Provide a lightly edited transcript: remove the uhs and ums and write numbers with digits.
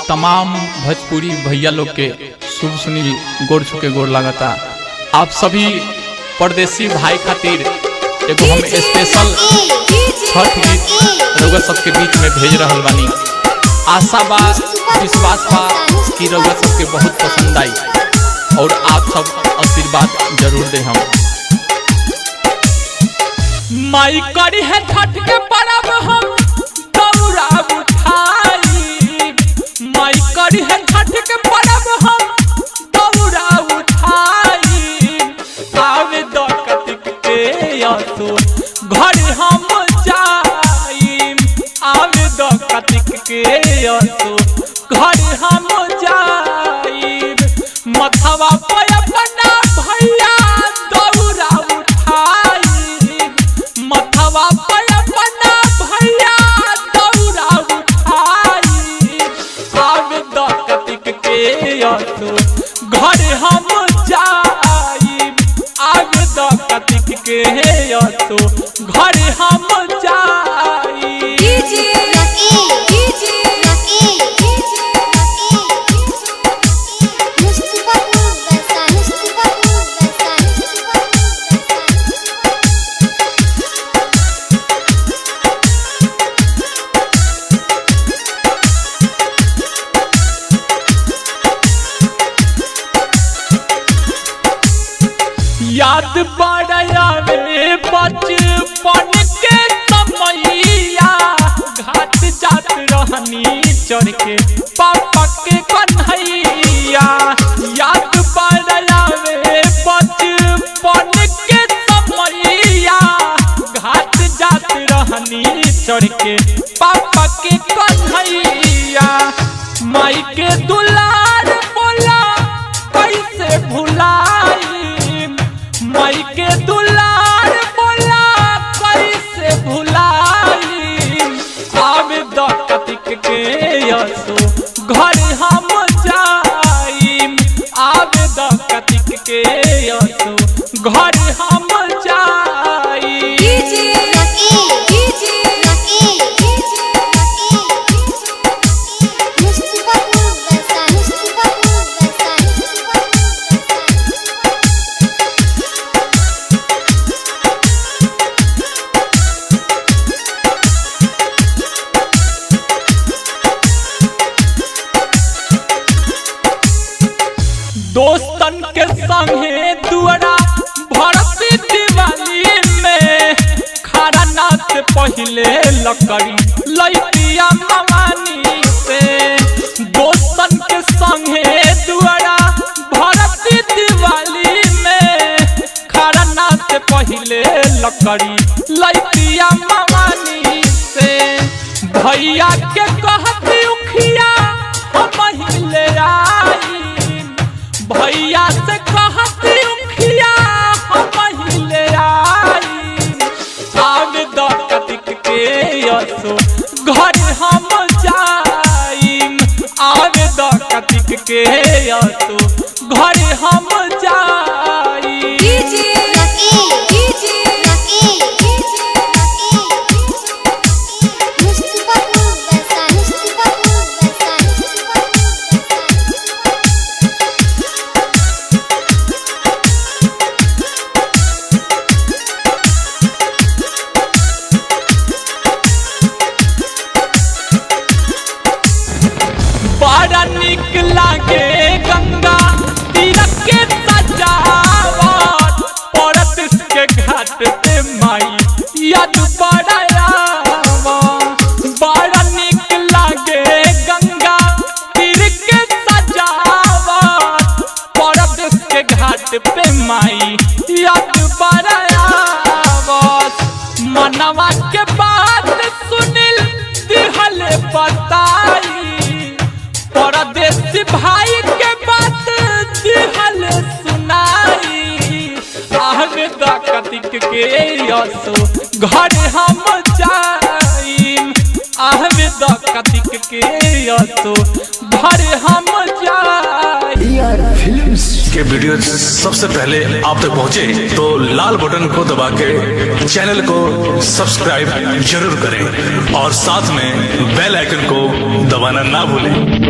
तमाम भोजपुरी भैया लोग के शुभ सुनील गोड़ छुके गोड़ लगाता। आप सभी परदेसी भाई खातिर एगो हम स्पेशल छठ गीत रउआ सबके बीच में भेज रहल बानी। आशा बा विश्वास बा कि रउआ सबके बहुत पसंद आई और आप सब आशीर्वाद जरूर दे। हम माई करी है छठ के परब हम दौरा उठाई, माई करी है छठ के परब हम दौरा उठाई। आवे द कतिक के असो घर हम जाई, आवे द कतिक के असो घर हम जाई। मथवा पे अपना भैया दौरा उठाई, मथवा पे अपना भैया दौरा उठाई। आवे द कतिक के असो घर हम जाई, आवे द कतिक के असो घर हम जाई। याद बड़ावे बचपन के समैया, घाट जात रहनी चढ़ के पापा के कन्हैया। याद बड़ावे बचपन के समैया, घाट जात रहनी चढ़ के पापा के कन्हैया। माई के दुलार बोला कैसे भुलाई, माई के दुलार बोला कैसे भुलाई। आवे द कतिक के असो घर हम जाई, आवे द कतिक के असो घर हम जाई। दोस्तन के संगे दुआरा भरती दिवाली में, खारा नाच पहले लकड़ी लैतिया मवानी से। दोस्तन के संगे दुआरा भरती दिवाली में, खारा नाच पहले लकड़ी लैतिया मवानी से। भैया के कहती उखिया हम ले आई, भैया से कहती उखिया हम ले आई। आवे द कतिक के असो घर हम जाई, आवे द कतिक के असो घर हम जाई। बड़ा निक लागे गंगा तीरथ के सजावट, परत के घाट पे माई याद बड़ा आवा। बड़ा निक लागे गंगा तीरथ के सजावट, परत के घाट पे माई याद बड़ा आवा। मनवा के बात सुनिल दिहल बताई, परदेसी भाई के बात दिहल सुनाई। आवे द कतिक के असो घर हम जाई, आवे द कतिक के असो घर हम जाई। फिल्म्स के वीडियो सबसे पहले आप तक पहुंचे तो लाल बटन को दबा के चैनल को सब्सक्राइब जरूर करें और साथ में बेल आइकन को दबाना ना भूलें।